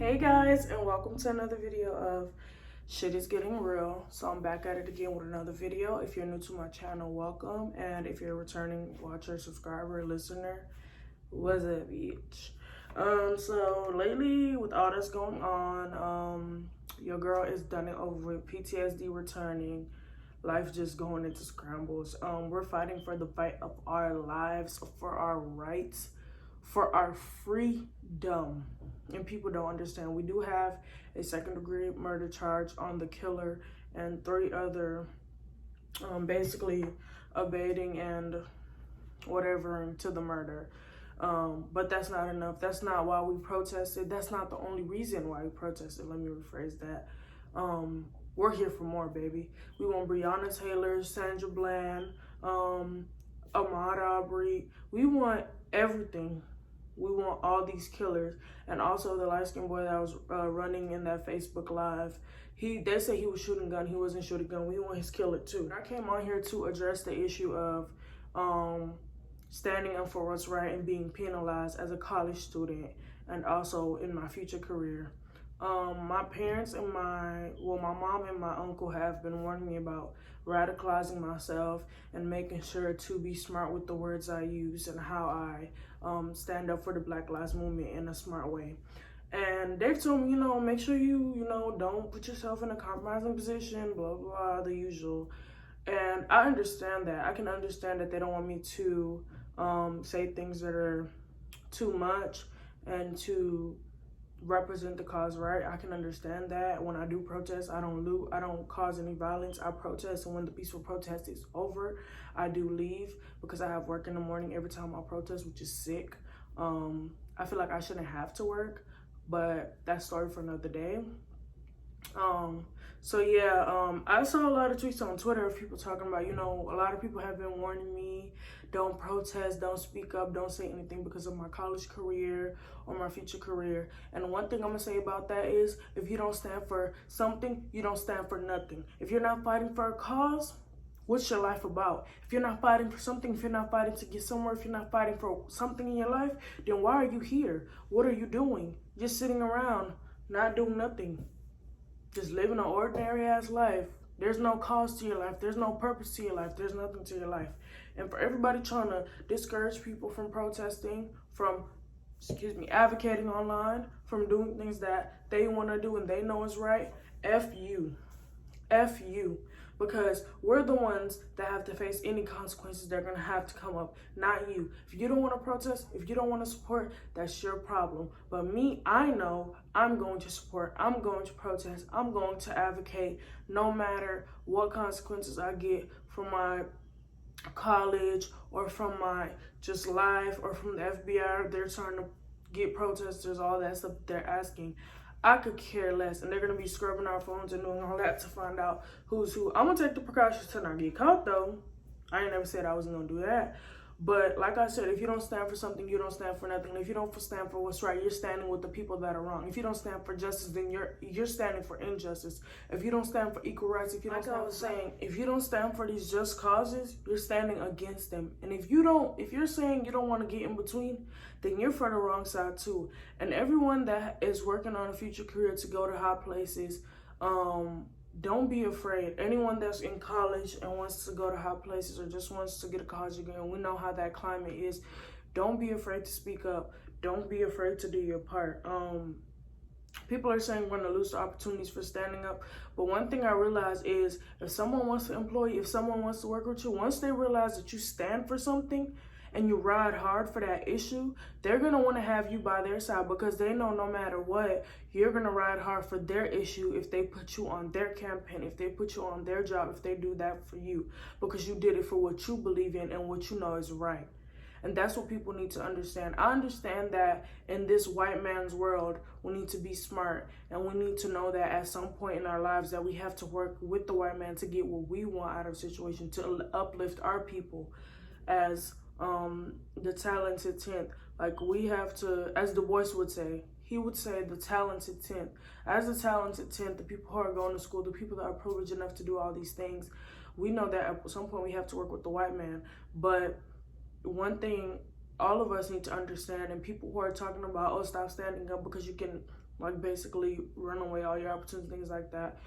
Hey guys, and welcome to another video of Shit is Getting Real. So I'm back at it again with another video. If you're new to my channel, welcome. And if you're a returning watcher, subscriber, listener, what's up, bitch? So lately with all that's going on, your girl is done it over with PTSD returning, life just going into scrambles. We're fighting for the fight of our lives, for our rights, for our freedom. And people don't understand. We do have a second-degree murder charge on the killer and 3 other basically abating and whatever to the murder. But that's not enough. That's not why we protested. That's not the only reason why we protested. Let me rephrase that. We're here for more, baby. We want Breonna Taylor, Sandra Bland, Ahmaud Arbery. We want everything. We want all these killers. And also the light-skinned boy that was running in that Facebook Live. They say he was shooting a gun. He wasn't shooting a gun. We want his killer too. I came on here to address the issue of standing up for what's right and being penalized as a college student and also in my future career. My parents and my mom and my uncle have been warning me about radicalizing myself and making sure to be smart with the words I use and how I stand up for the Black Lives Movement in a smart way. And they've told me, make sure you don't put yourself in a compromising position, blah, blah, the usual. And I understand that. I can understand that they don't want me to say things that are too much and to represent the cause, right? I can understand that. When I do protest, I don't loot, I don't cause any violence. I protest, and when the peaceful protest is over, I do leave because I have work in the morning every time I protest, which is sick. I feel like I shouldn't have to work, but that's story for another day. So yeah, I saw a lot of tweets on Twitter of people talking about, a lot of people have been warning me, don't protest, don't speak up, don't say anything because of my college career or my future career. And one thing I'm gonna say about that is, if you don't stand for something, you don't stand for nothing. If you're not fighting for a cause, what's your life about? If you're not fighting for something, if you're not fighting to get somewhere, if you're not fighting for something in your life, then why are you here? What are you doing? Just sitting around, not doing nothing. Just living an ordinary ass life. There's no cause to your life. There's no purpose to your life. There's nothing to your life. And for everybody trying to discourage people from protesting, from, advocating online, from doing things that they want to do and they know is right, F you. F you. Because we're the ones that have to face any consequences that are going to have to come up, not you. If you don't want to protest, if you don't want to support, that's your problem. But me, I know I'm going to support, I'm going to protest, I'm going to advocate no matter what consequences I get from my college or from my just life or from the FBI. They're trying to get protesters, all that stuff they're asking. I could care less, and they're gonna be scrubbing our phones and doing all that to find out who's who. I'm gonna take the precautions to not get caught though. I ain't never said I wasn't gonna do that. But like I said, if you don't stand for something, you don't stand for nothing. If you don't stand for what's right, you're standing with the people that are wrong. If you don't stand for justice, then you're standing for injustice. If you don't stand for equal rights, if you don't if you don't stand for these just causes, you're standing against them. And if you're saying you don't want to get in between, then you're for the wrong side too. And everyone that is working on a future career to go to high places, don't be afraid. Anyone that's in college and wants to go to high places or just wants to get a college degree, and we know how that climate is, don't be afraid to speak up. Don't be afraid to do your part. People are saying we're going to lose the opportunities for standing up. But one thing I realize is, if someone wants to employ you, if someone wants to work with you, once they realize that you stand for something and you ride hard for that issue, they're going to want to have you by their side because they know no matter what, you're going to ride hard for their issue if they put you on their campaign, if they put you on their job, if they do that for you, because you did it for what you believe in and what you know is right. And that's what people need to understand. I understand that in this white man's world, we need to be smart, and we need to know that at some point in our lives that we have to work with the white man to get what we want out of the situation, to uplift our people as the talented 10th. Like, we have to, as Du Bois would say, he would say the talented 10th. As the talented 10th, the people who are going to school, the people that are privileged enough to do all these things, we know that at some point we have to work with the white man. But one thing all of us need to understand, and people who are talking about, oh, stop standing up because you can like basically run away all your opportunities, things like that.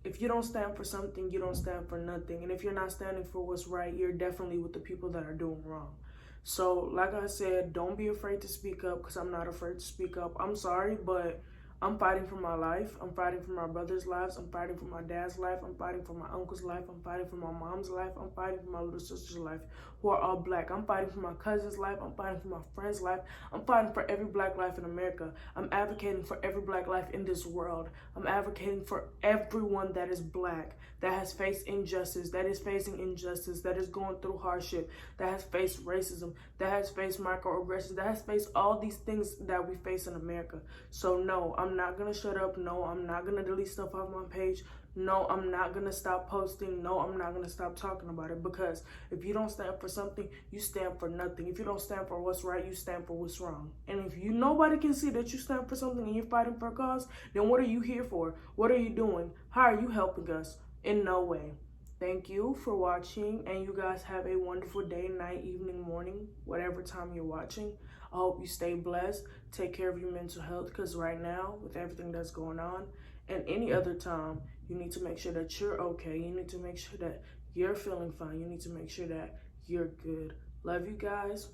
If you don't stand for something, you don't stand for nothing. And if you're not standing for what's right, you're definitely with the people that are doing wrong. So, like I said, don't be afraid to speak up, because I'm not afraid to speak up. I'm sorry, but I'm fighting for my life. I'm fighting for my brother's lives. I'm fighting for my dad's life. I'm fighting for my uncle's life. I'm fighting for my mom's life. I'm fighting for my little sister's life, who are all black. I'm fighting for my cousin's life. I'm fighting for my friend's life. I'm fighting for every black life in America. I'm advocating for every black life in this world. I'm advocating for everyone that is black, that has faced injustice, that is facing injustice, that is going through hardship, that has faced racism, that has faced microaggressions, that has faced all these things that we face in America. So no, I'm not gonna shut up. No, I'm not gonna delete stuff off my page. No, I'm not gonna stop posting. No, I'm not gonna stop talking about it, because if you don't stand for something, you stand for nothing. If you don't stand for what's right, you stand for what's wrong. And if nobody can see that you stand for something and you're fighting for a cause, then what are you here for? What are you doing? How are you helping us? In no way. Thank you for watching, and you guys have a wonderful day, night, evening, morning, whatever time you're watching. I hope you stay blessed. Take care of your mental health, because right now, with everything that's going on, and any other time, you need to make sure that you're okay. You need to make sure that you're feeling fine. You need to make sure that you're good. Love you guys.